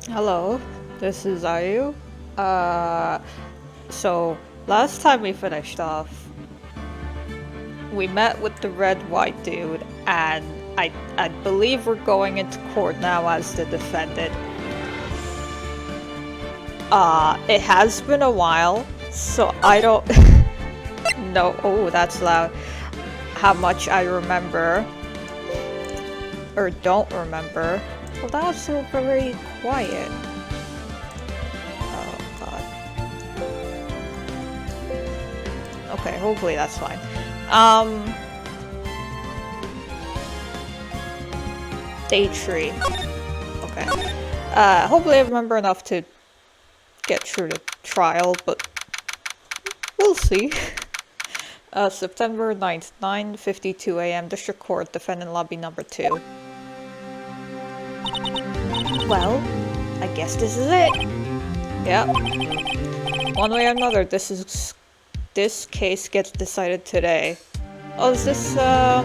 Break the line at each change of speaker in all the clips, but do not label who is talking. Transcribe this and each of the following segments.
Hello, this is Ayu. Uh, so last time we finished off, we met with the red white dude, and I believe we're going into court now as the defendant. It has been a while, so I don't know. Oh, that's loud. How much I remember or don't remember. Well, that's so very quiet. Oh god. Okay, hopefully that's fine. Day tree. Okay. Hopefully I remember enough to get through the trial, but we'll see. September 9th, 9:52 a.m. District Court, Defendant Lobby number 2. Well, I guess this is it. Yeah. One way or another, this case gets decided today. Oh, is this, oh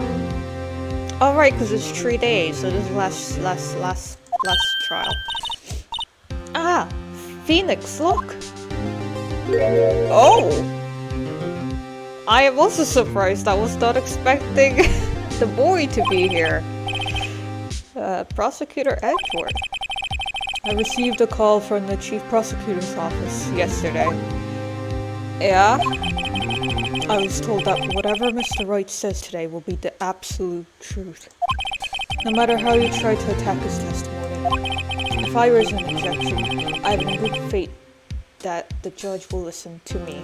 right, because it's 3 days, so this is last trial. Ah! Phoenix, look! Oh! I am also surprised. I was not expecting the boy to be here. Prosecutor Edward. I received a call from the Chief Prosecutor's office yesterday. Yeah? I was told that whatever Mr. Wright says today will be the absolute truth. No matter how you try to attack his testimony. If I raise an objection, I have in good faith that the judge will listen to me.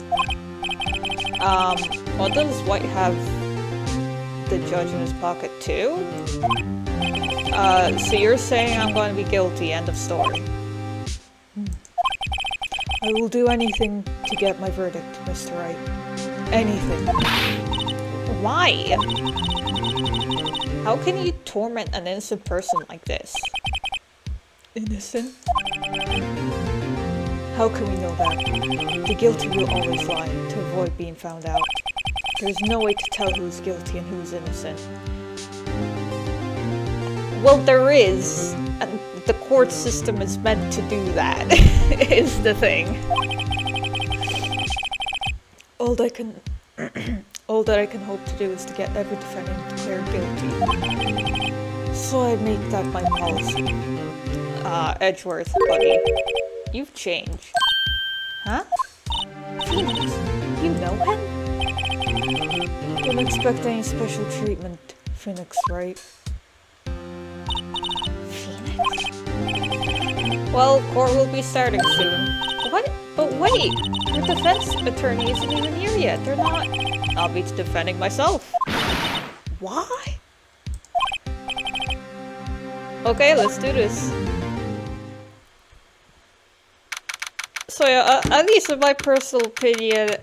Well, does White have the judge in his pocket too? So you're saying I'm going to be guilty, end of story. I will do anything to get my verdict, Mr. Wright. Anything. Why? How can you torment an innocent person like this? Innocent? How can we know that? The guilty will always lie to avoid being found out. There is no way to tell who's guilty and who's innocent. Well, there is, and the court system is meant to do that, is the thing. All that I can hope to do is to get every defendant declared guilty. So I make that my policy. Edgeworth, buddy. You've changed. Huh? Phoenix, you know him? Don't expect any special treatment, Phoenix Wright. Phoenix? Well, court will be starting soon. What? But wait! Your defense attorney isn't even here yet. They're not. I'll be defending myself. Why? Okay, let's do this. So yeah, at least in my personal opinion,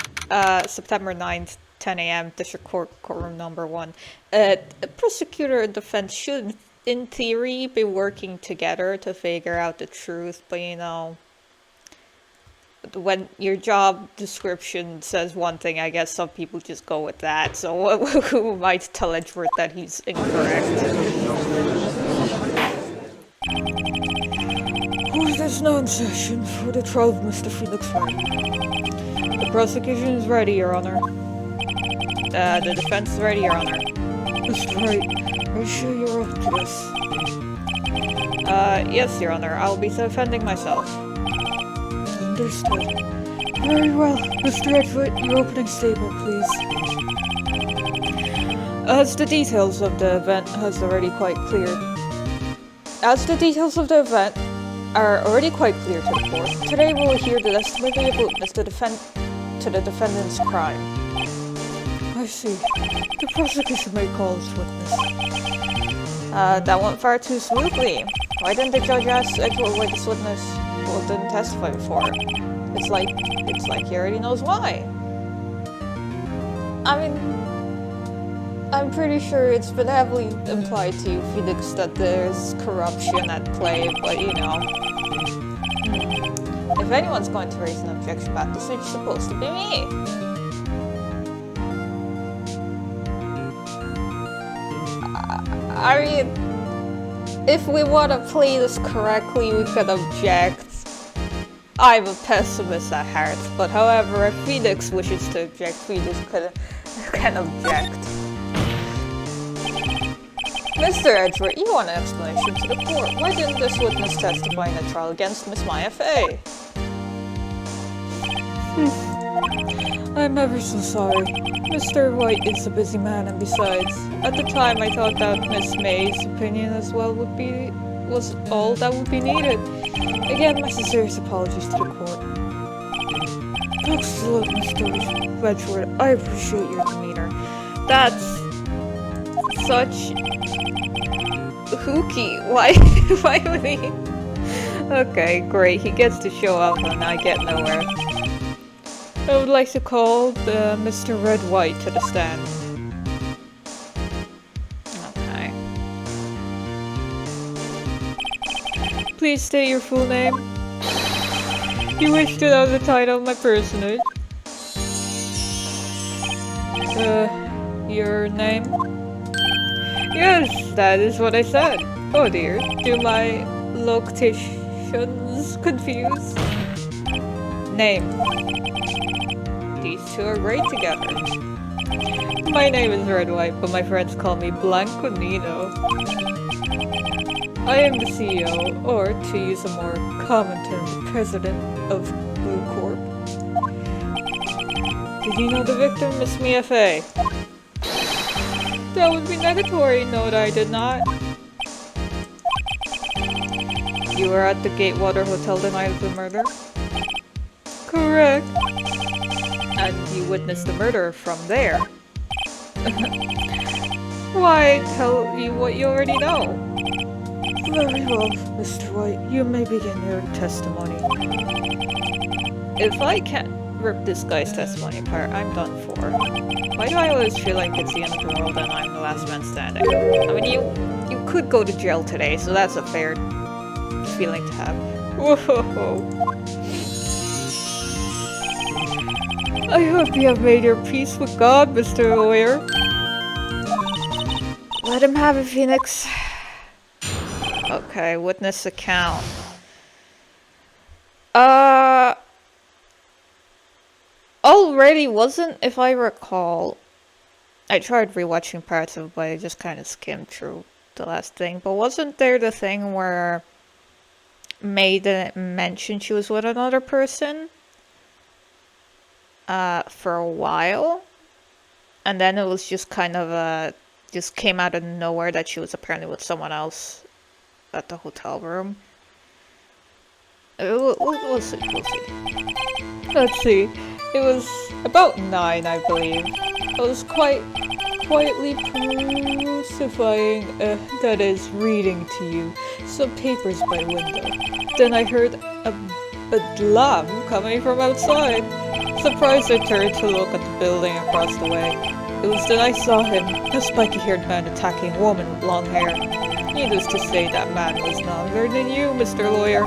September 9th, 10 a.m., District Court, courtroom number 1. The prosecutor and defense should, in theory, be working together to figure out the truth, but you know, when your job description says one thing, I guess some people just go with that, so who might tell Edgeworth that he's incorrect? Who is this non-session for the trial of Mr. Phoenix Wright? The prosecution is ready, Your Honor. The defense is ready, Your Honor. Mr. Wright, are you sure you're up to this? Yes, Your Honor. I'll be defending myself. Understood. Very well. Mr. Edward, your opening statement, please. As the details of the event are already quite clear to the court, today we will hear the testimony of witness to the defendant's crime. I see. The prosecution may call this witness. That went far too smoothly. Why didn't the judge ask Edward why this witness didn't testify before? It's like he already knows why. I mean, I'm pretty sure it's been heavily implied to you, Phoenix, that there's corruption at play, but you know. If anyone's going to raise an objection about this, it's supposed to be me. I mean, If we want to play this correctly, we could object. I'm a pessimist at heart, but however, if Phoenix wishes to object, Phoenix can object. Mr. Edgeworth, you want an explanation to the court. Why didn't this witness testify in the trial against Miss Maya Fey? I'm ever so sorry. Mr. White is a busy man, and besides, at the time I thought that Miss May's opinion as well was all that would be needed. Again, my sincerest apologies to the court. Thanks a lot, Mr. Edgeworth. I appreciate your demeanor. That's such hooky. Why would he? Okay, great. He gets to show up and I get nowhere. I would like to call Mr. Red White to the stand. Okay. Please state your full name. You wish to know the title of my personage? Your name? Yes, that is what I said. Oh dear, do my locutions confuse? Name. These two are great together. My name is Red White, but my friends call me Blanco Nino. I am the CEO, or to use a more common term, the president of Blue Corp. Did you know the victim, Miss Mia Fey? That would be negatory. No, I did not. You were at the Gatewater Hotel the night of the murder? Correct. And you witnessed the murder from there. Why tell you what you already know? Very well, Mr. White. You may begin your testimony. If I can't rip this guy's testimony apart, I'm done for. Why do I always feel like it's the end of the world and I'm the last man standing? I mean, you could go to jail today, so that's a fair feeling to have. Whoa! I hope you have made your peace with God, Mr. Lawyer. Let him have it, Phoenix. Okay, witness account. Already wasn't, if I recall. I tried rewatching parts of it, but I just kind of skimmed through the last thing. But wasn't there the thing where May didn't mention she was with another person? For a while? And then it was just kind of, just came out of nowhere that she was apparently with someone else at the hotel room. We'll see. Let's see. It was about 9, I believe. I was quite quietly prosifying, that is, reading to you, some papers by the window. Then I heard a bedlam coming from outside. Surprised, I turned to look at the building across the way. It was then I saw him, a spiky-haired man attacking a woman with long hair. Needless to say, that man was none other than you, Mr. Lawyer.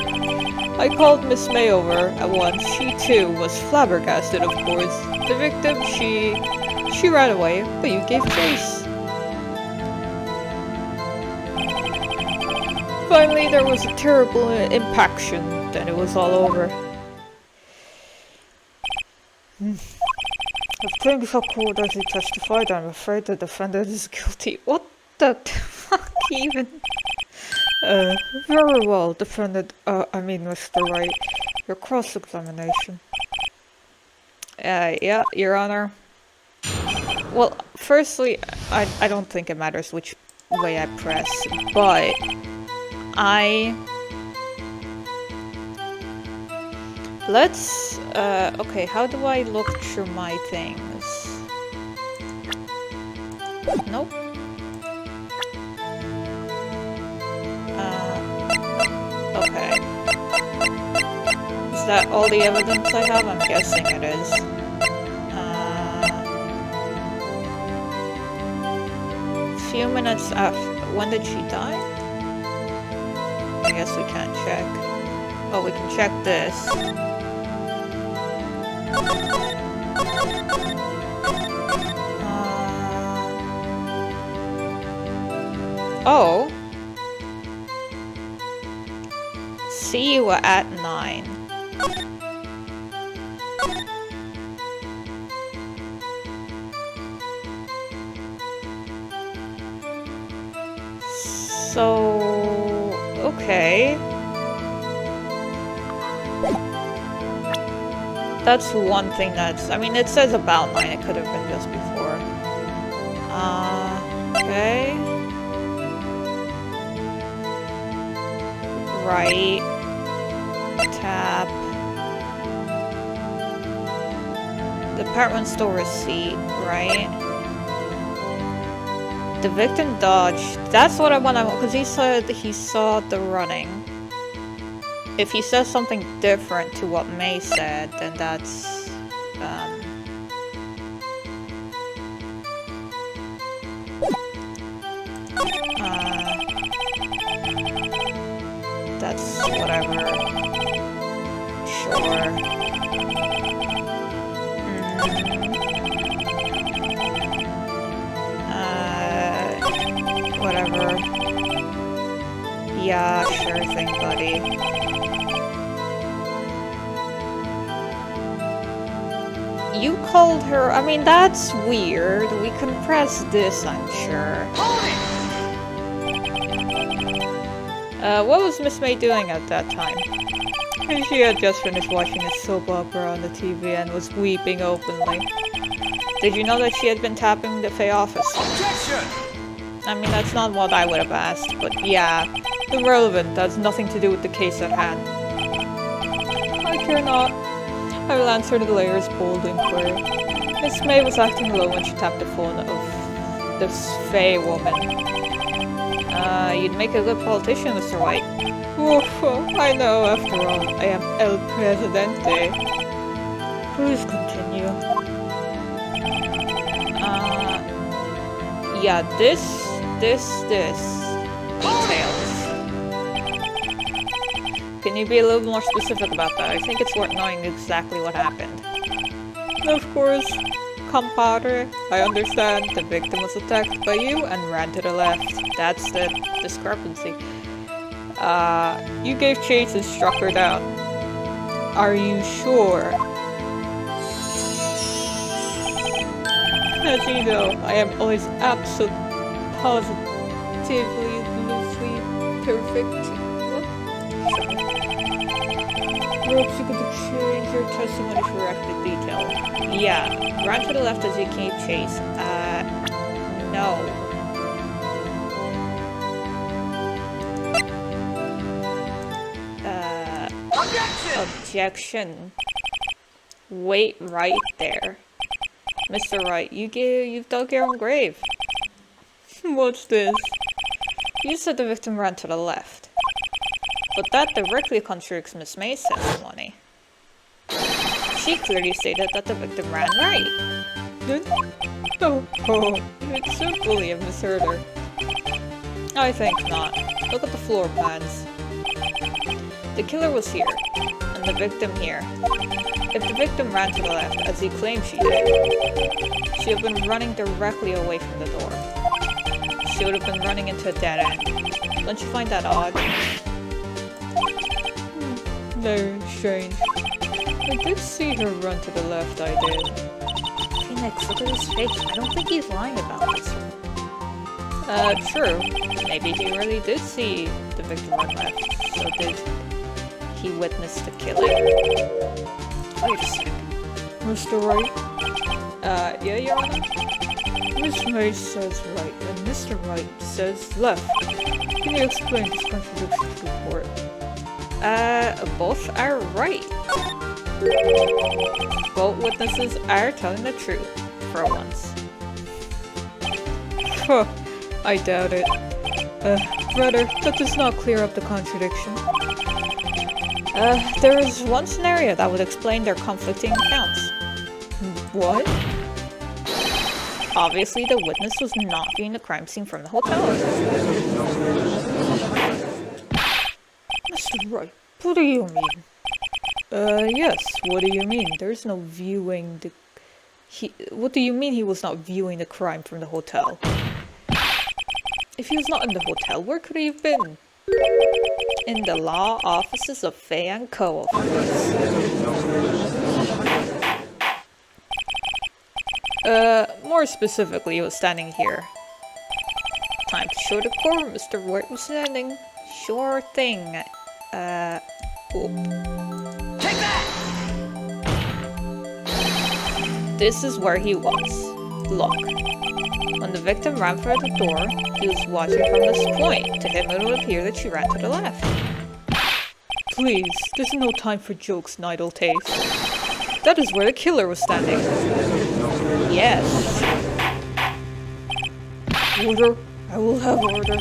I called Miss May over at once. She, too, was flabbergasted, of course. The victim, she ran away, but you gave chase. Finally, there was a terrible impaction. Then it was all over. If things are cold as he testified, I'm afraid the defendant is guilty. What the fuck even? Very well, defendant, Mr. Wright. Your cross-examination. Yeah, Your Honor. Well, firstly, I don't think it matters which way I press, but let's, okay, how do I look through my things? Nope. Okay. Is that all the evidence I have? I'm guessing it is. Few minutes after. When did she die? I guess we can't check. Oh, we can check this. Oh. See you at 9. So, okay. That's one thing that's, I mean, it says about 9, it could have been just before. Okay. Right. Tap. Department store receipt, right? The victim dodged. That's what I want to know, because he said he saw the running. If he says something different to what May said, then that's whatever. Sure. Whatever. Yeah, sure thing, buddy. You called her. I mean, that's weird. We can press this, I'm sure. What was Miss May doing at that time? She had just finished watching a soap opera on the TV and was weeping openly. Did you know that she had been tapping the Fae office? Objection! I mean, that's not what I would have asked, but yeah. Irrelevant. That's nothing to do with the case at hand. I care not. I will answer the lawyer's bold inquiry. Miss May was acting low when she tapped the phone of this Fae woman. You'd make a good politician, Mr. White. Oof, I know, after all, I am El Presidente. Please continue. Yeah, this. Details. Can you be a little more specific about that? I think it's worth knowing exactly what happened. Of course. Compadre, I understand. The victim was attacked by you and ran to the left. That's the discrepancy. You gave chase and struck her down. Are you sure? As you know, I am always absolutely, positively, loosely perfect. Perhaps you could change your testimony for corrected detail. Yeah, run to the left as you gave chase. No. Objection. Wait right there. Mr. Wright, you've dug your own grave. What's this? You said the victim ran to the left. But that directly contradicts Miss May's testimony. She clearly stated that the victim ran right. Oh, it's simply have misheard her. I think not. Look at the floor plans. The killer was here, and the victim here. If the victim ran to the left, as he claimed she did, she would have been running directly away from the door. She would have been running into a dead end. Don't you find that odd? Very strange. I did see her run to the left, I did. Phoenix, look at his face. I don't think he's lying about this. True. Maybe he really did see the victim run left. So did he witness the killing? Wait a second. Mr. Wright? Yeah, Your Honor? Miss May says right, and Mr. Wright says left. Can you explain this contradiction to the court? Both are right. Both witnesses are telling the truth, for once. Huh, I doubt it. Rather, that does not clear up the contradiction. There is one scenario that would explain their conflicting accounts. What? Obviously, the witness was not viewing the crime scene from the hotel. Mr. Wright, what do you mean? Yes, what do you mean? There's no viewing the... What do you mean he was not viewing the crime from the hotel? If he was not in the hotel, where could he have been? In the law offices of Fay and Co. of course. More specifically, he was standing here. Time to show the court, Mr. Wright was standing. Sure thing. Oop. Take that! This is where he was. Look. When the victim ran for the door, he was watching from this point. To him, it would appear that she ran to the left. Please, there's no time for jokes and idle taste. That is where the killer was standing. Yes. Order. I will have order.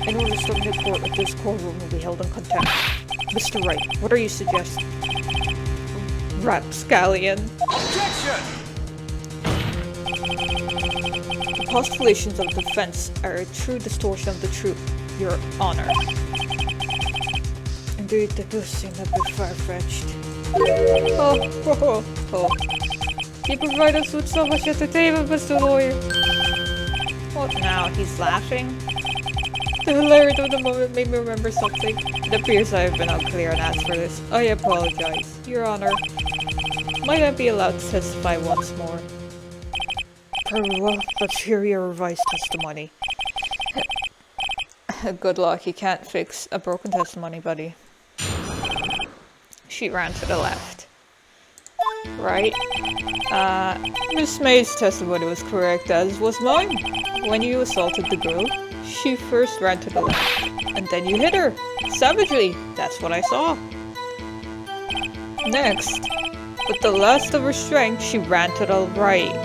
In order to start the court, that this courtroom will be held in contempt. Mr. Wright, what are you suggesting? Rapscallion. Objection! The postulations of defense are a true distortion of the truth, Your Honor. Indeed, they do seem a bit far-fetched. Oh. You provide us with so much entertainment, Mr. Lawyer. What now? He's laughing? The hilarity of the moment made me remember something. It appears I have been unclear and asked for this. I apologize. Your Honor. Might I be allowed to testify once more? Very well. Let's hear your revised testimony. Good luck. You can't fix a broken testimony, buddy. She ran to the left. Right? Miss May's testimony was correct, as was mine. When you assaulted the girl, she first ran to the left, and then you hit her. Savagely. That's what I saw. Next, with the last of her strength, she ran to the right.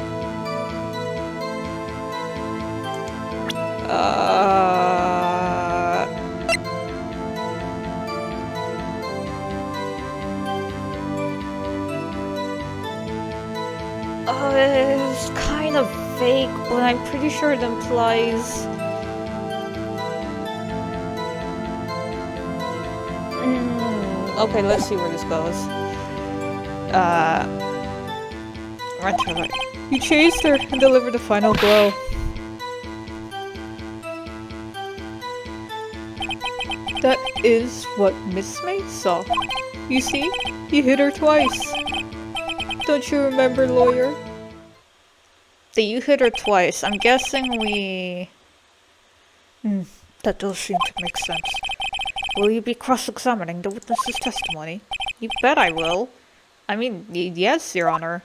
It's kind of vague, but I'm pretty sure it implies... Okay, let's see where this goes. Right to the right. You chased her and delivered the final blow. That is what Miss May saw. You see? You hit her twice. Don't you remember, Lawyer? That you hit her twice. I'm guessing we... that does seem to make sense. Will you be cross-examining the witness's testimony? You bet I will. I mean, yes, Your Honor.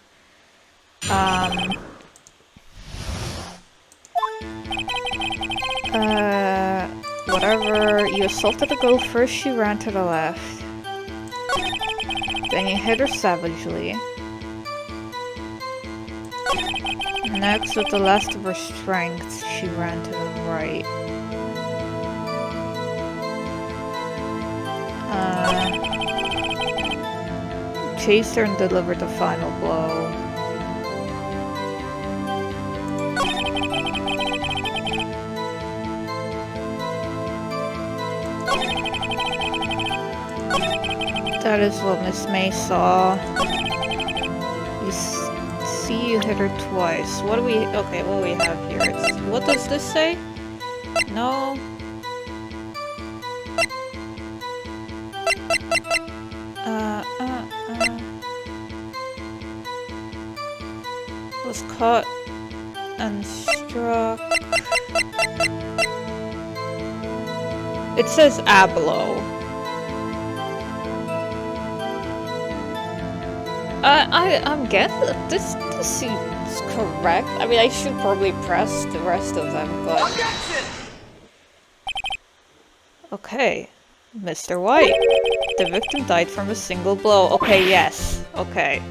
Whatever. You assaulted the girl first, she ran to the left. Then you hit her savagely. Next, with the last of her strength, she ran to the right. Chased her and delivered the final blow. That is what Miss May saw. You see, you hit her twice. What do we... Okay, what do we have here? What does this say? No. Was caught and struck. It says a blow. I'm guessing this seems correct. I mean, I should probably press the rest of them, but... Okay. Mr. White. The victim died from a single blow. Okay, yes. Okay.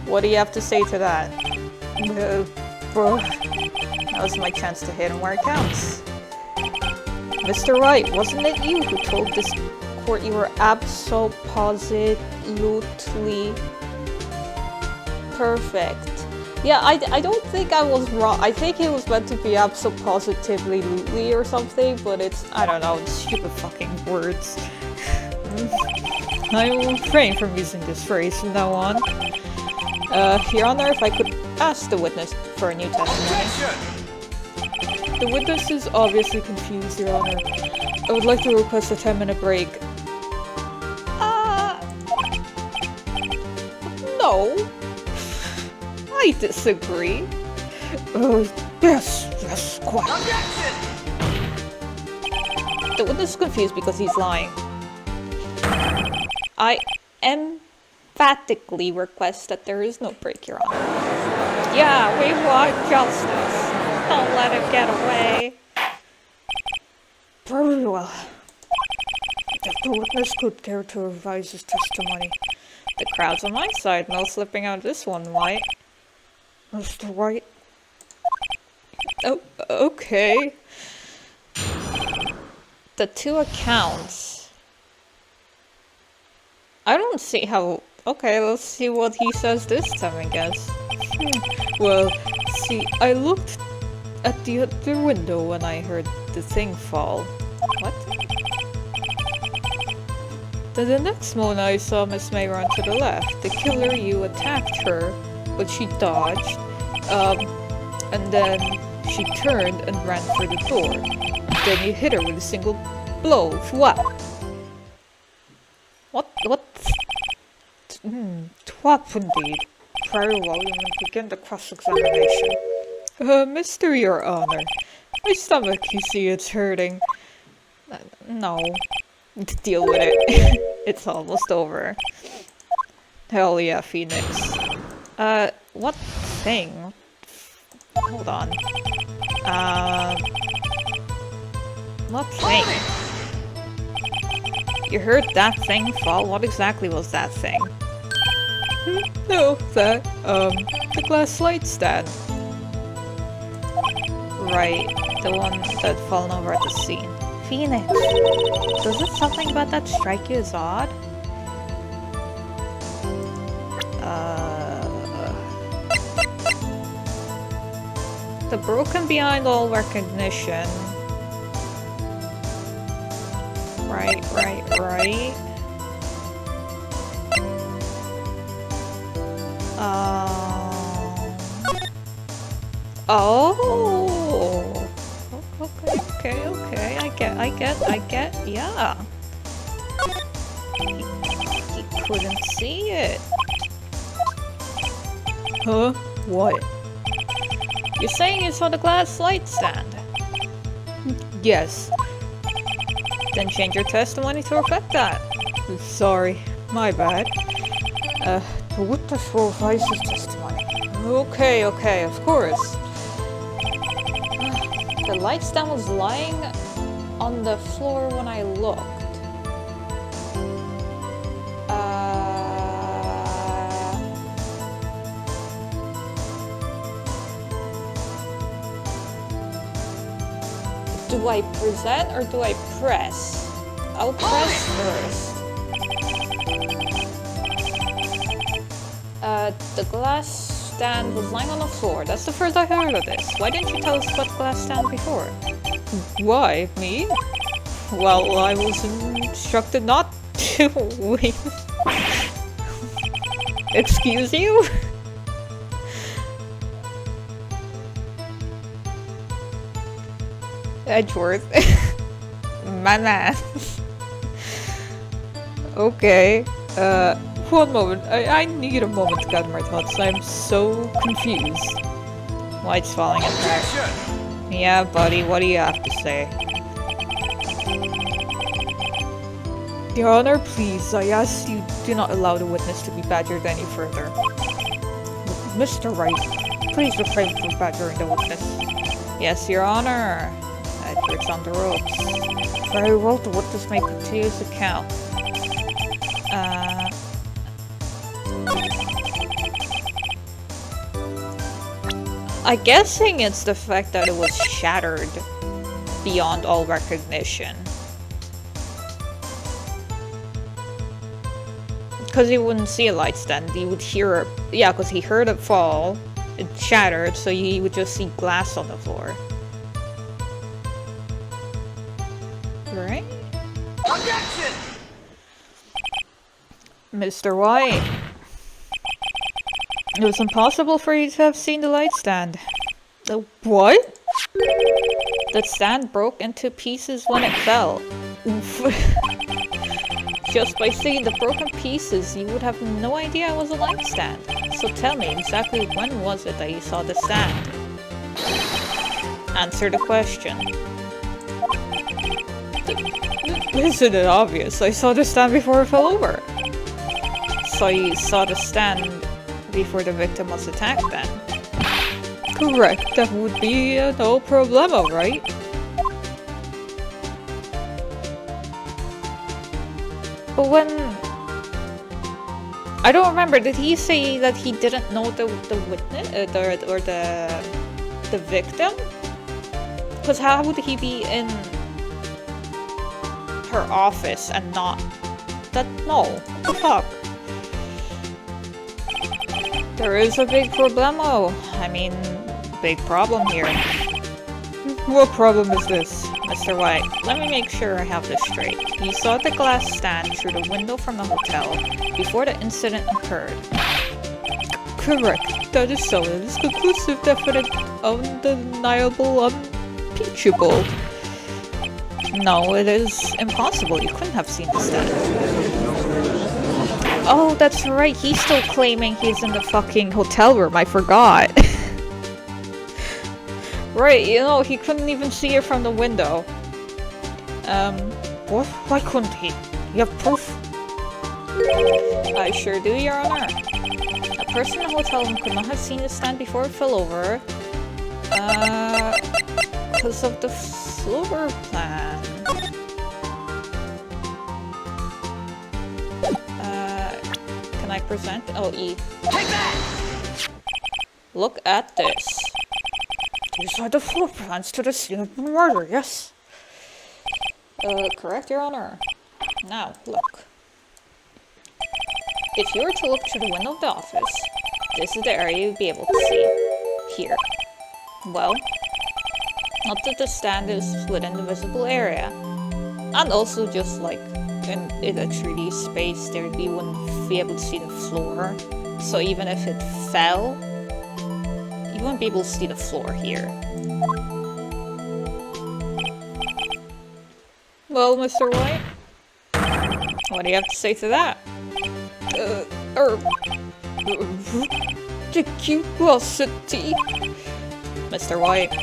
What do you have to say to that? Bro. That was my chance to hit him where it counts. Mr. Wright, wasn't it you who told this court you were absolutely perfect? Yeah, I don't think I was wrong. I think it was meant to be absolutely or something, but it's, I don't know, stupid fucking words. I will refrain from using this phrase from now on. Your Honor, if I could ask the witness for a new testimony. The witness is obviously confused, Your Honor. I would like to request a 10-minute break. No. I disagree. Yes, quiet.
Objection!
The witness is confused because he's lying. I emphatically request that there is no break, Your Honor. Yeah, we want justice. Don't let him get away. Very well. If the witness could care to revise his testimony. The crowd's on my side, no slipping out of this one, White. Mr. White? Oh, okay. The two accounts. I don't see how... Okay, let's see what he says this time, I guess. Well, see, I looked at the other window when I heard the thing fall. What? Then the next moment I saw Miss May run to the left. The killer you attacked her, but she dodged. And then she turned and ran for the door. Then you hit her with a single blow. What? What? Twap indeed. Very well, you may begin the cross-examination. Mr. Your Honor, my stomach, you see, it's hurting. No. Deal with it. It's almost over. Hell yeah, Phoenix. What thing? Hold on. What thing? You heard that thing fall? What exactly was that thing? No, the glass slide stand. Right, the one that fallen over at the scene. Phoenix, does it something about that strike you as odd? The broken behind all recognition. Right. Oh. Okay. I get. Yeah. He couldn't see it. Huh? What? You're saying you saw the glass light stand? Yes. Then change your testimony to reflect that. Sorry, my bad. The witness will revise his testimony. Okay, of course. The light stand was lying on the floor when I looked. Do I present or do I press? I'll press first. The glass stand was lying on the floor. That's the first I heard of this. Why didn't you tell us about the glass stand before? Why? Me? Well, I was instructed not to. Wait. Excuse you? Edgeworth. My man. Okay. One moment. I need a moment to gather my thoughts. I'm so confused. Light's falling apart. Yeah, buddy, what do you have to say? Your Honor, please, I ask you do not allow the witness to be badgered any further. Mr. Wright, please refrain from badgering the witness. Yes, Your Honor. Edward's on the ropes. Very well, the witness may continue his account. I'm guessing it's the fact that it was shattered beyond all recognition. Because he wouldn't see a light stand, he would hear it. Yeah, because he heard it fall, it shattered, so he would just see glass on the floor. Right?
Objection!
Mr. White. It was impossible for you to have seen the light stand. What? The stand broke into pieces when it fell. Oof. Just by seeing the broken pieces, you would have no idea it was a light stand. So tell me, exactly when was it that you saw the stand? Answer the question. Isn't it obvious? I saw the stand before it fell over. So you saw the stand before the victim was attacked then? Correct, that would be no problemo, right? But when... I don't remember, did he say that he didn't know the witness, or the victim? Because how would he be in her office and not... that... no, what the fuck? There is a big problemo. I mean, big problem here. What problem is this? Mr. White, let me make sure I have this straight. You saw the glass stand through the window from the hotel before the incident occurred. Correct. That is so. It is conclusive, definite, undeniable, unimpeachable. No, it is impossible. You couldn't have seen the stand. Oh, that's right. He's still claiming he's in the fucking hotel room. I forgot. Right, you know, he couldn't even see it from the window. What? Why couldn't he? You have proof? I sure do, Your Honor. A person in the hotel room could not have seen the stand before it fell over. Because of the floor plan. Can I present? Oh, E.
Take that!
Look at this. These are the floor plans to the scene of the murder, yes? Correct, Your Honor. Now, look. If you were to look through the window of the office, this is the area you'd be able to see. Here. Well, not that the stand is within the visible area. And also just like in a 3D space, you wouldn't be able to see the floor. So even if it fell, you wouldn't be able to see the floor here. Well, Mr. White, what do you have to say to that? The curiosity. Mr. White,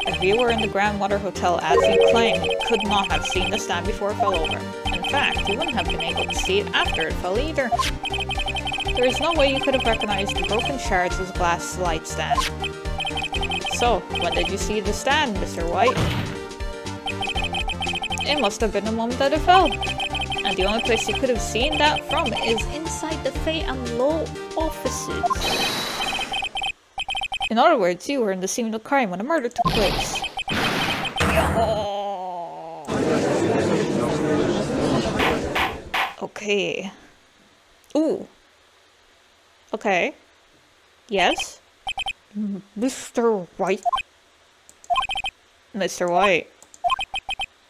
if you were in the Groundwater Hotel as you claim, you could not have seen the stand before it fell over. In fact, you wouldn't have been able to see it after it fell either. There is no way you could have recognized the broken shards as glass light stand. So, when did you see the stand, Mr. White? It must have been the moment that it fell. And the only place you could have seen that from is inside the Fay and Low offices. In other words, you were in the scene of the crime when the murder took place. Okay. Ooh. Okay. Yes? Mr. White? Mr. White.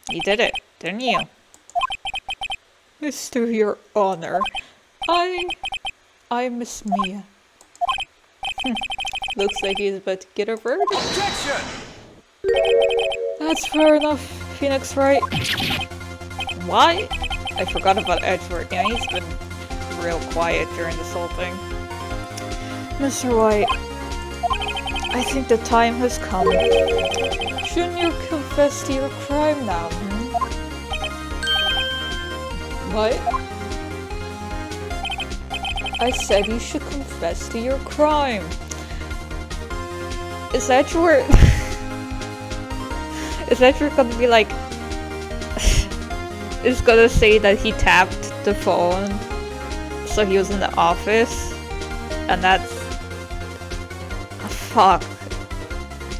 You did it, didn't you? Mr. Your Honor. I miss Mia. Looks like he's about to get a verdict.
Objection!
That's fair enough, Phoenix Wright. Why? I forgot about Edward. Yeah, he's been real quiet during this whole thing. Mr. White, I think the time has come. Shouldn't you confess to your crime now, What? I said you should confess to your crime. Is Edward... Is Edward gonna be like... is gonna say that he tapped the phone so he was in the office? And that's... Fuck.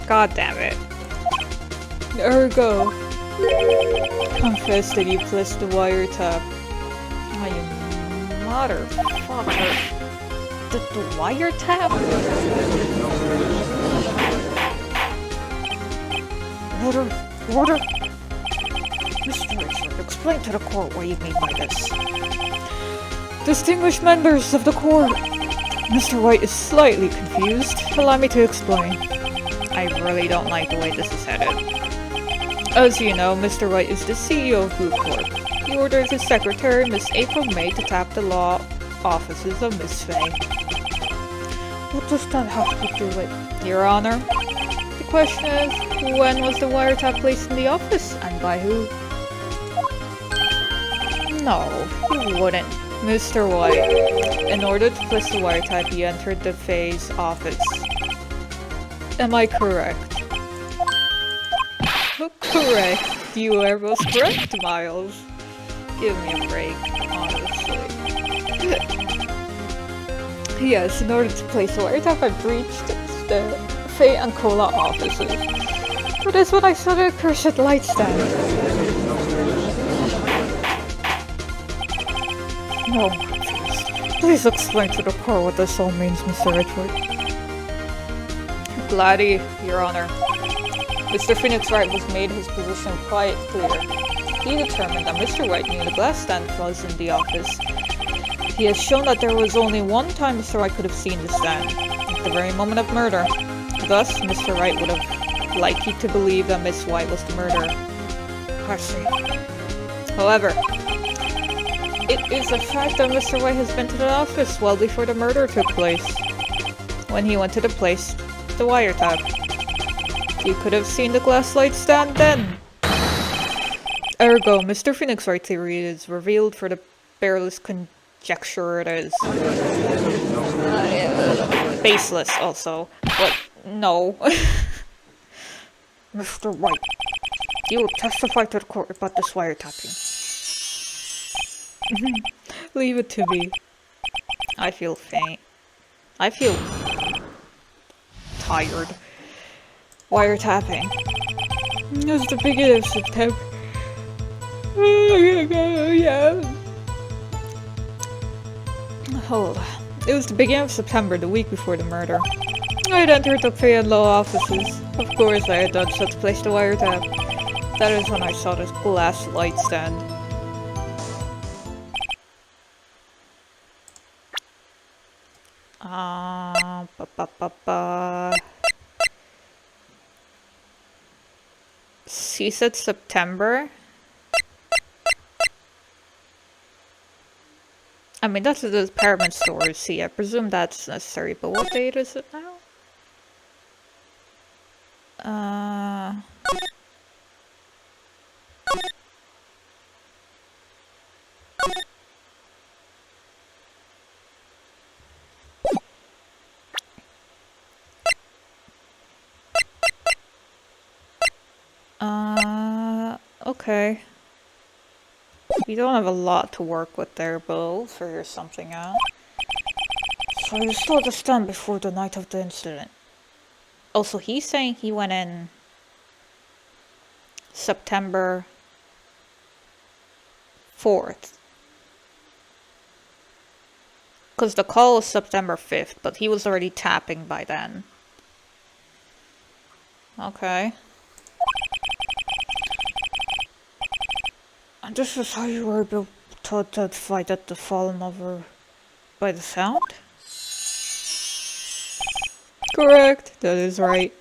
God damn it. Ergo. Confess that you placed the wiretap. Oh, you motherfucker. The wiretap? Order! Mr. Richard, explain to the court what you mean by this. Distinguished members of the court, Mr. White is slightly confused. Allow me to explain. I really don't like the way this is headed. As you know, Mr. Wright is the CEO of Group Corp. He ordered his secretary, Miss April May, to tap the law offices of Miss Faye. What does that have to do with, Your Honor? The question is, when was the wiretap placed in the office, and by who? No, he wouldn't. Mr. White, in order to place the wiretap, he entered the Faye's office. Am I correct? Correct. You are most correct, Miles. Give me a break, honestly. Yes, in order to place the wiretap, I breached the Faye and Cola offices. But that's when I saw the cursed light stand. No, please explain to the court what this all means, Mr. Edgeworth. Gladdy, Your Honor. Mr. Phoenix Wright was made his position quite clear. He determined that Mr. Wright knew the glass stand was in the office. He has shown that there was only one time Mr. Wright could have seen the stand, at the very moment of murder. Thus, Mr. Wright would have liked you to believe that Miss White was the murderer. I see. However, it is a fact that Mr. White has been to the office well before the murder took place. When he went to the place, the wiretap. You could have seen the glass light stand then. Ergo, Mr. Phoenix Wright's theory is revealed for the bareless conjecture it is. Baseless, also. But, no. Mr. White, you will testify to the court about this wiretapping. Leave it to me. I feel faint. I feel tired. Wiretapping. It was the beginning of September. Yeah. Hold on. It was the beginning of September, the week before the murder. I had entered the Pay and Law offices. Of course, I had done so to place the wiretap. That is when I saw this glass light stand. She said September? I mean, that's the department store, see, I presume that's necessary, but what date is it now? Okay. We don't have a lot to work with there, but we'll figure something out. So you saw the stand before the night of the incident. Also, he's saying he went in September 4th. Because the call was September 5th, but he was already tapping by then. Okay. And this is how you were able to identify that the fallen over by the sound? Correct, that is right.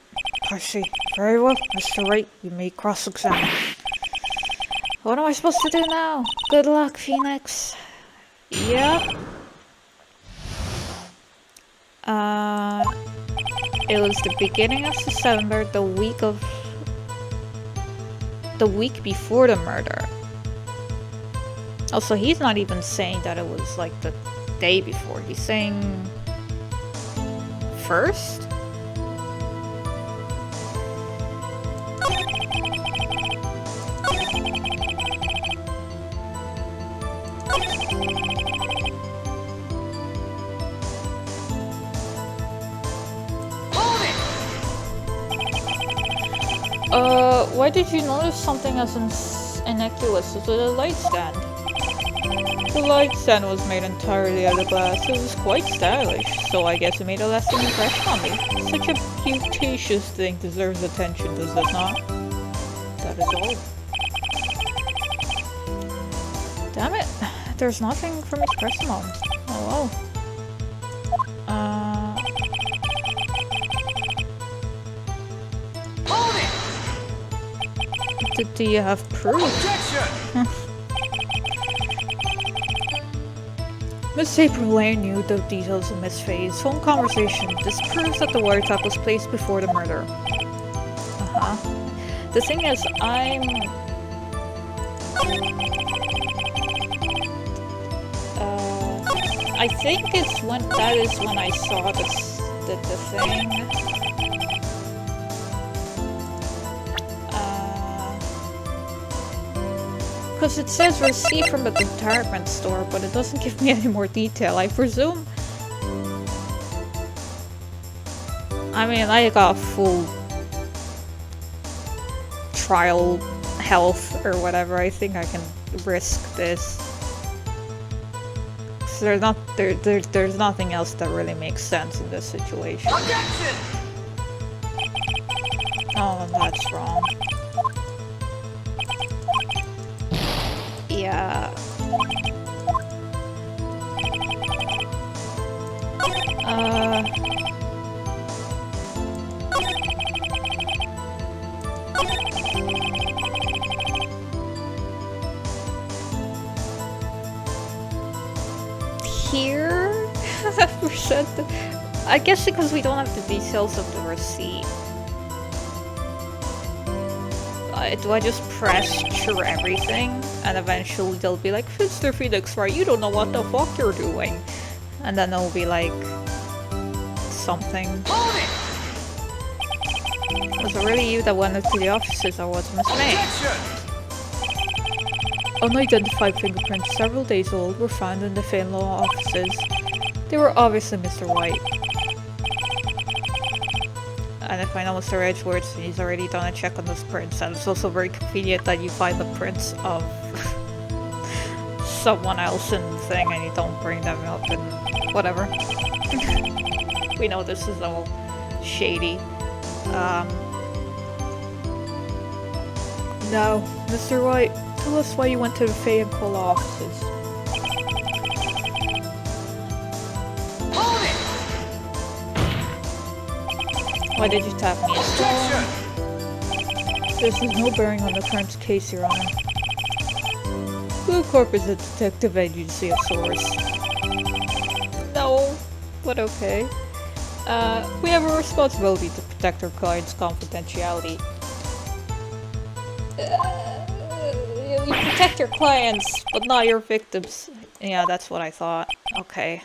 I see. Very well, Mr. Wright, you may cross-examine. What am I supposed to do now? Good luck, Phoenix. Yep. It was the beginning of December, the week before the murder. Also, he's not even saying that it was like the day before. He's saying first? Why did you notice something as innocuous as a light stand? The light stand was made entirely out of glass. It was quite stylish, so I guess it made a lasting impression on me. Such a beauticious thing deserves attention, does it not? That is all. Damn it, there's nothing for me to press him on. Oh well. Do you have proof?
Objection!
Miss April Lane knew the details of Miss Faye's phone conversation. This proves that the wiretap was placed before the murder. The thing is, I think that is when I saw the thing. Because it says receipt from the department store, but it doesn't give me any more detail. I presume. I mean, I got full trial health or whatever. I think I can risk this. So there's nothing else that really makes sense in this situation.
Objection!
Oh, that's wrong. Yeah. Here? I guess because we don't have the details of the receipt. Do I just press true everything? And eventually they'll be like, Mr. Phoenix Wright, you don't know what the fuck you're doing. And then it'll be like... something.
Hold it!
Was it really you that went into the offices, or was it Miss May?
Objection!
Unidentified fingerprints several days old were found in the Fane Law offices. They were obviously Mr. White. And if I know Mr. Edgeworth, he's already done a check on those prints, and it's also very convenient that you find the prints of someone else in the thing and you don't bring them up and whatever. We know this is all shady. Now, Mr. White, tell us why you went to the Faye and Cola offices.
Hold it!
Why did you tap me?
Objection!
This has no bearing on the current case, Your Honor. Blue Corp is a detective agency of sorts. No, but okay. We have a responsibility to protect our clients' confidentiality. You protect your clients, but not your victims. Yeah, that's what I thought. Okay.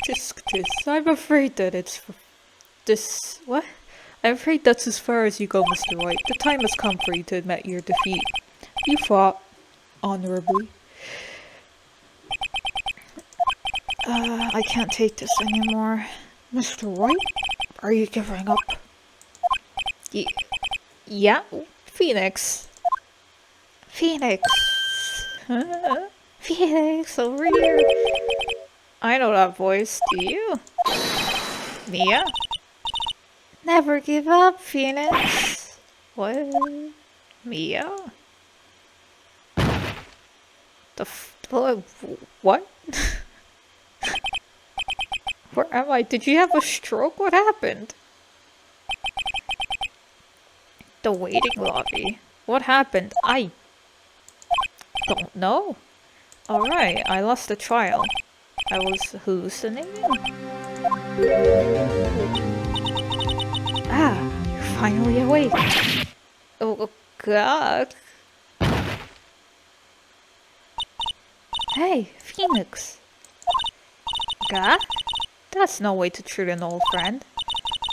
Tisk tisk. I'm afraid that it's... this... what? I'm afraid that's as far as you go, Mr. White. The time has come for you to admit your defeat. You fought honorably. I can't take this anymore. Mr. White? Are you giving up? Yeah? Phoenix. Phoenix. Phoenix, over here. I know that voice, do you? Mia? Never give up, Phoenix. What? Mia? What? Where am I? Did you have a stroke? What happened? The waiting lobby. What happened? I don't know. Alright, I lost the trial. I was hallucinating? Ah, you're finally awake. Oh god. Hey, Phoenix. God? That's no way to treat an old friend.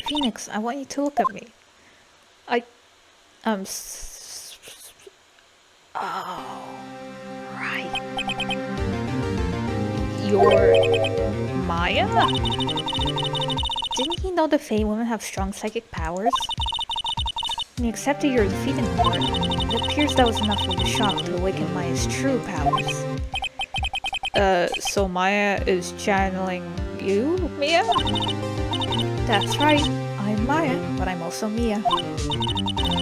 Phoenix, I want you to look at me. Oh, right. You're Maya? Didn't you know the Fae women have strong psychic powers? When you accepted your defeat in court, it appears that was enough of a shock to awaken Maya's true powers. So Maya is channeling you, Mia? That's right. I'm Maya, but I'm also Mia.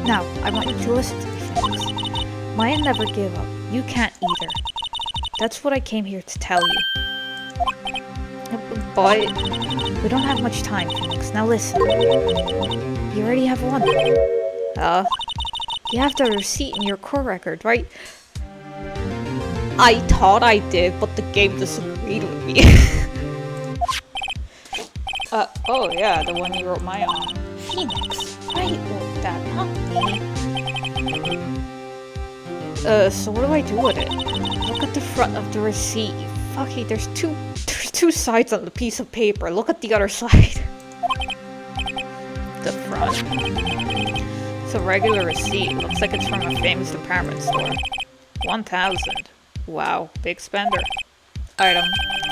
Now, I want you to listen to me, Phoenix. Maya never gave up. You can't either. That's what I came here to tell you. But we don't have much time, Phoenix. Now listen. You already have won. You have the receipt in your court record, right? I thought I did, but the game disagreed with me. Oh yeah, the one you wrote my on. Phoenix Wright wrote that, not me. So what do I do with it? Look at the front of the receipt. Fucky, there's two sides on the piece of paper. Look at the other side. The front. It's a regular receipt. Looks like it's from a famous department store. 1,000. Wow, big spender. Item.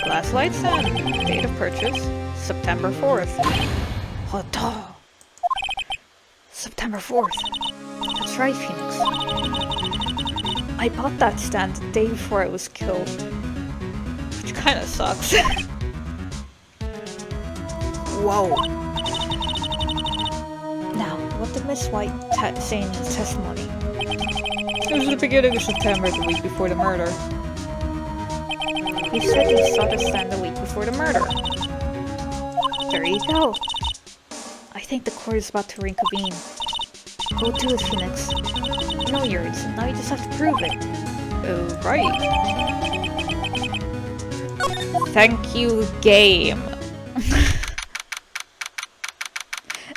Glass light stand. Date of purchase. September 4th. Hoto. September 4th. That's right, Phoenix. I bought that stand the day before it was killed. Which kinda sucks. Whoa. Now, what did Miss White say in his testimony? It was the beginning of September, the week before the murder. He said he saw the stand the week before the murder. There you go. I think the court is about to reconvene. Go do it, Phoenix. You know yours, and now you just have to prove it. Oh, right. Thank you, game.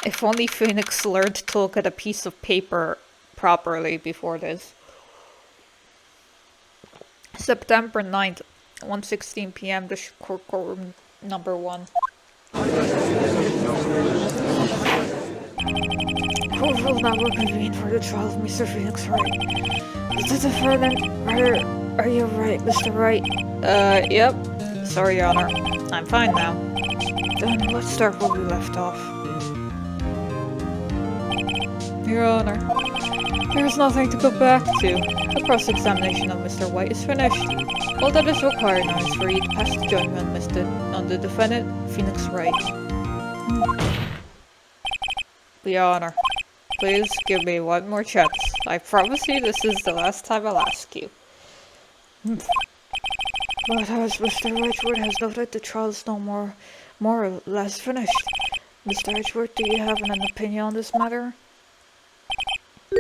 If only Phoenix learned to look at a piece of paper properly before this. September 9th, 1:16 p.m. The courtroom number 1. Court will now reconvene for the trial of Mr. Phoenix Wright. Is the defendant are you right, Mr. Wright? Yep. Sorry, Your Honor. I'm fine now. Then let's start where we left off. Your Honor, there's nothing to go back to. The cross-examination of Mr. White is finished. All that is required now is for you to pass the judgment on the defendant, Phoenix Wright. Your Honor, please give me one more chance. I promise you this is the last time I'll ask you. But as Mr. Edgeworth has noted, the trial is no more or less finished. Mr. Edgeworth, do you have an opinion on this matter?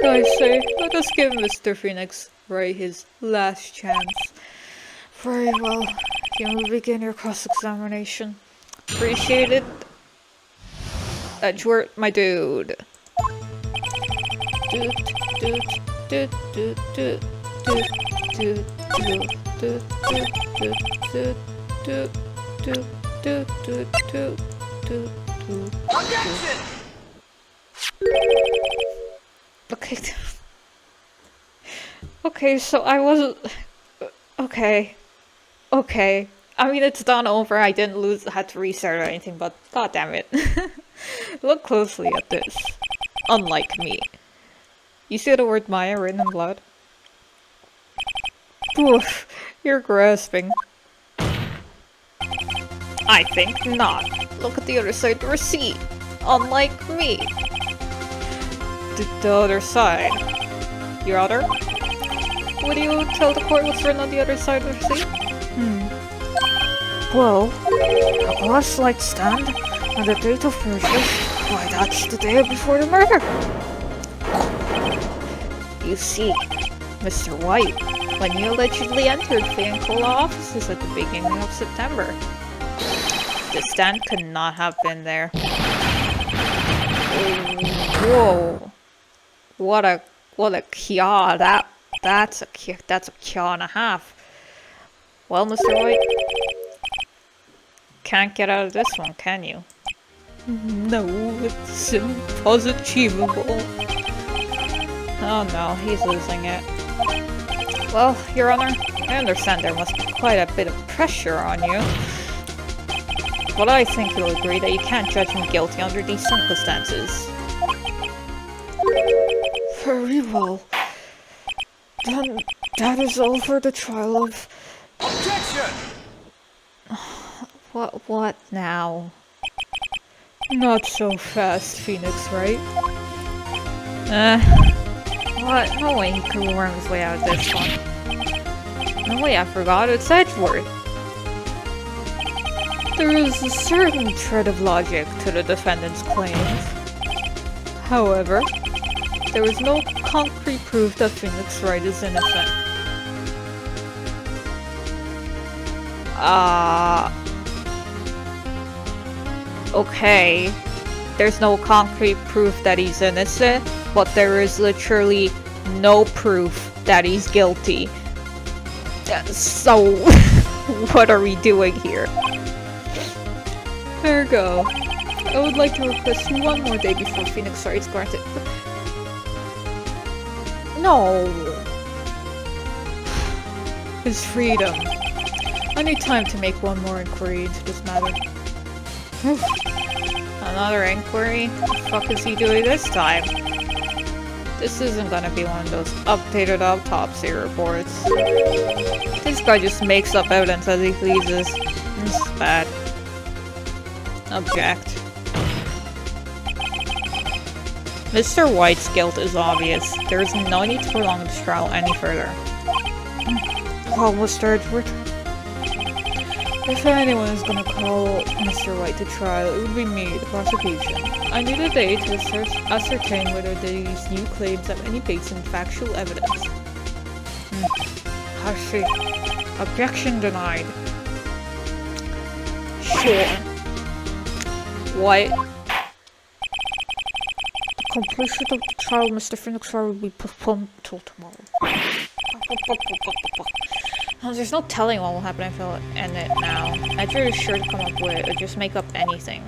I say, let us give Mr. Phoenix Wright his last chance. Very well. You may begin your cross-examination. Appreciate it. Edgeworth, my dude.
Objection!
Okay. Okay, so I wasn't... Okay. Okay. I mean, it's done over. I didn't had to restart or anything, but god damn it. Look closely at this. Unlike me. You see the word Maya written in blood? Oof, you're grasping. I think not. Look at the other side of the receipt. Unlike me. The other side. Your Honor? Would you tell the court what's written on the other side of the receipt? Well, a glass light stand and the date of purchase. Why, that's the day before the murder. You see, Mr. White, when you allegedly entered Phoenix offices at the beginning of September, the stand could not have been there. Whoa. What a kya, that's a kya and a half. Well, Mr. White, can't get out of this one, can you? No, it's impossible. Oh no, he's losing it. Well, Your Honor, I understand there must be quite a bit of pressure on you. But I think you'll agree that you can't judge me guilty under these circumstances. Very well. Then that is all for the trial of...
Objection!
What now? Not so fast, Phoenix Wright. What? No way he could worm his way out of this one. No way, I forgot, it's Edgeworth. There is a certain thread of logic to the defendant's claims. However, There was no concrete proof that Phoenix Wright is innocent. Okay. There's no concrete proof that he's innocent, but there is literally no proof that he's guilty. So, what are we doing here? There we go. I would like to request one more day before Phoenix Wright is granted. No. His freedom. I need time to make one more inquiry into this matter. Another inquiry? What the fuck is he doing this time? This isn't gonna be one of those updated autopsy reports. This guy just makes up evidence as he pleases. This is bad. Object. Mr. White's guilt is obvious. There is no need to prolong this trial any further. Well, Mr. Edward, if anyone is gonna call Mr. White to trial, it would be me, the prosecution. I need a day to ascertain whether these new claims have any base in factual evidence. I see. Objection denied. Sure. What? The completion of the trial, Mr. Phoenix Wright, will be postponed until tomorrow. There's no telling what will happen if I end it now. I drew sure to come up with, or just make up anything.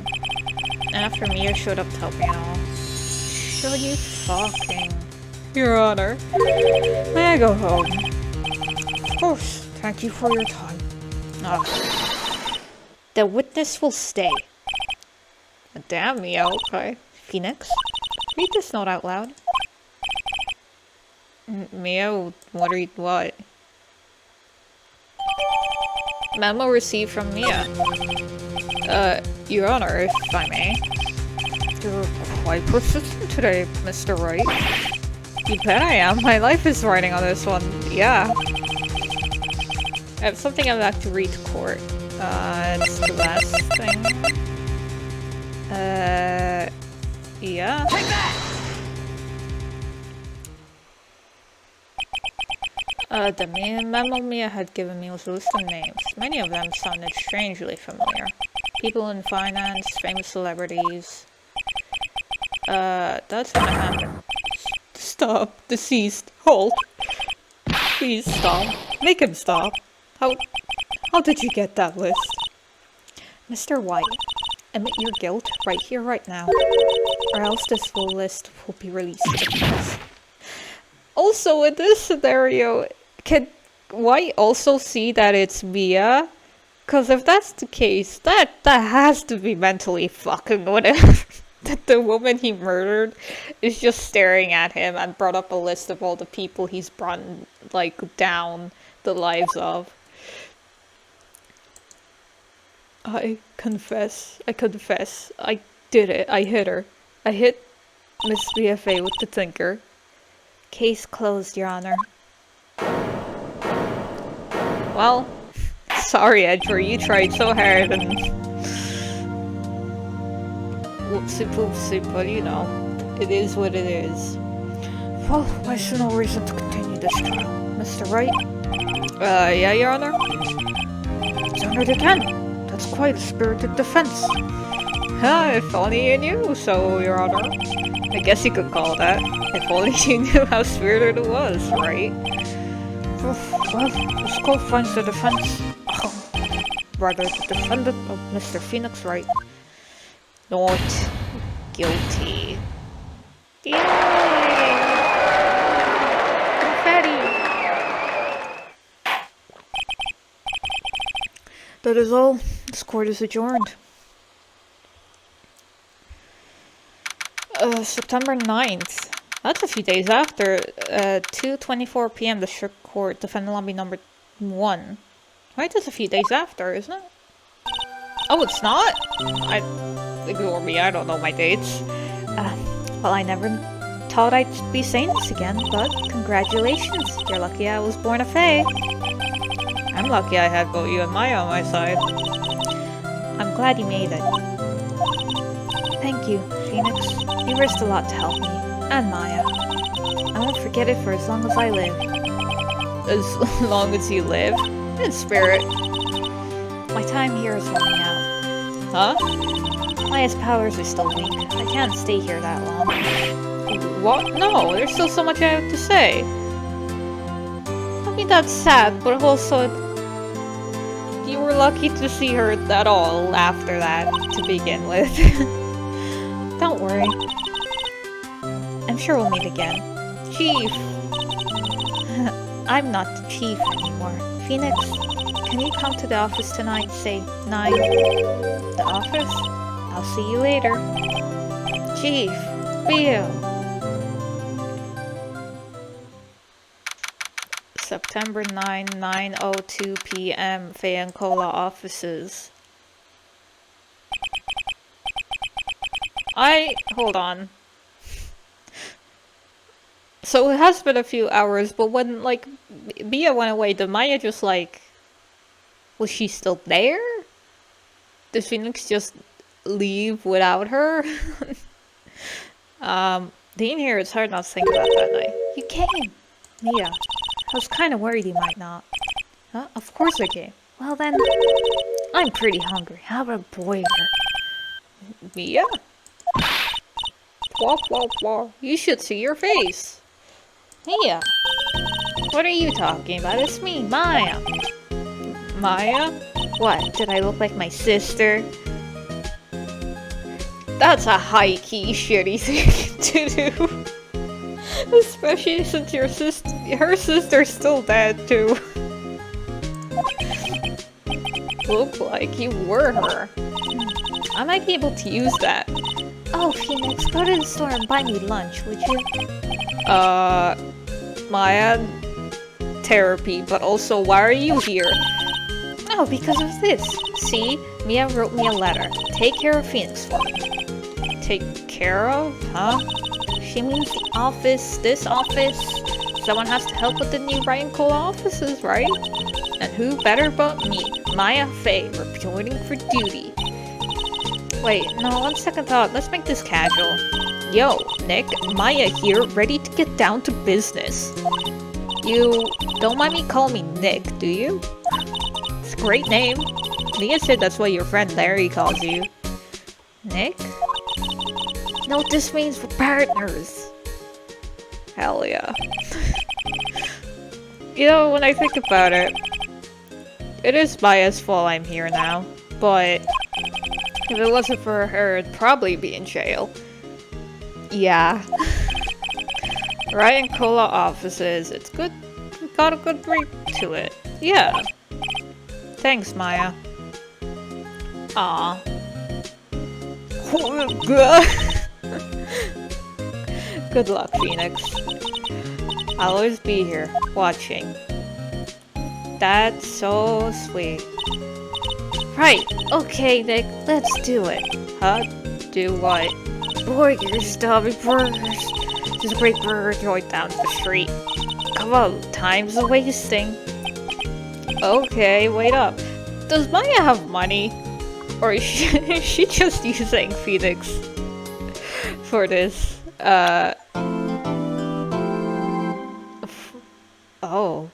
And after Mia showed up to help me and all. Sure you fucking... Your Honor. May I go home? Of course. Thank you for your time. The witness will stay. Damn, Mia, okay. Phoenix? Read this note out loud. Mia, what? Memo received from Mia. Your Honor, if I may. You're quite persistent today, Mr. Wright. You bet I am. My life is riding on this one. Yeah. I have something I'd like to read to court. It's the last thing. Yeah.
Take that!
The memo Mia had given me was a list of names. Many of them sounded strangely familiar. People in finance, famous celebrities. That's gonna happen. Stop. Deceased. Halt. Please stop. Make him stop. How did you get that list? Mr. White, admit your guilt right here, right now. Or else this full list will be released to the press. Also, in this scenario, can White also see that it's Mia? Because if that's the case, that has to be mentally fucking with him. That the woman he murdered is just staring at him and brought up a list of all the people he's brought, like, down the lives of. I confess. I did it. I hit her. I hit Miss BFA with the thinker. Case closed, Your Honor. Well, sorry, Edward, you tried so hard and... Whoopsie poopsie, but you know, it is what it is. Well, I see no reason to continue this trial. Mr. Wright? Yeah, Your Honor? Honored again. That's quite a spirited defense. If only you knew so, Your Honor. I guess you could call that. If only you knew how spirited it was, right? Well, the scope finds the defense. Rather, the defendant of Mr. Phoenix Wright. Not guilty. Yay! Confetti! That is all. This court is adjourned. September 9th. That's a few days after. 2:24 p.m. District Court, Defendant Lobby number 1. Right, that's a few days after, isn't it? Oh, it's not? Ignore me, I don't know my dates. Well, I never thought I'd be saying this again, but congratulations. You're lucky I was born a fae. I'm lucky I had both you and Maya on my side. I'm glad you made it. Thank you, Phoenix. You risked a lot to help me, and Maya.
I won't forget it for as long as I live.
As long as you live. In spirit.
My time here is running out.
Huh?
Maya's powers are still weak. I can't stay here that long.
What? No, there's still so much I have to say. I mean, that's sad, but also... You were lucky to see her at all after that, to begin with.
Don't worry. I'm sure we'll meet again.
Chief!
I'm not the chief anymore. Phoenix, can you come to the office tonight, say 9? The office? I'll see you later.
Chief! Bill! September 9, 9:02 p.m. Fayankola offices. Hold on. So it has been a few hours, but when, like, Mia went away, did Maya just, like... Was she still there? Did Phoenix just leave without her? Being here, it's hard not to think about that night.
You came! Mia, I was kind of worried you might not.
Huh? Of course I came.
Well then, I'm pretty hungry. How about a burger?
Mia? Wah, wah, wah. You should see your face.
Mia! What are you talking about? It's me, Maya.
Maya?
What, did I look like my sister?
That's a high-key shitty thing to do. Especially since her sister's still dead too. Look like you were her. I might be able to use that.
Oh, Phoenix, go to the store and buy me lunch, would you?
Maya, therapy, but also why are you here?
Oh, because of this. See, Mia wrote me a letter. Take care of Phoenix for me.
Take care of? Huh?
She means the office, this office.
Someone has to help with the new Ryan Cole offices, right? And who better but me, Maya Faye, reporting for duty. Wait, no, on second thought, let's make this casual. Yo, Nick, Maya here, ready to get down to business. You don't mind me calling me Nick, do you? It's a great name. Mia said that's what your friend Larry calls you. Nick?
No, this means we're partners.
Hell yeah. You know, when I think about it, it is Maya's fault I'm here now, but if it wasn't for her, I'd probably be in jail. Yeah. Ryan Cola offices, it's good, we got a good ring to it. Yeah. Thanks, Maya. Aw. Good luck, Phoenix. I'll always be here, watching. That's so sweet.
Right, okay, Nick, let's do it.
Huh? Do what?
Burgers, Stubby Burgers.
There's a great burger joint down the street. Come on, time's wasting. Okay, wait up. Does Maya have money? Or is she just using Phoenix for this? Oh.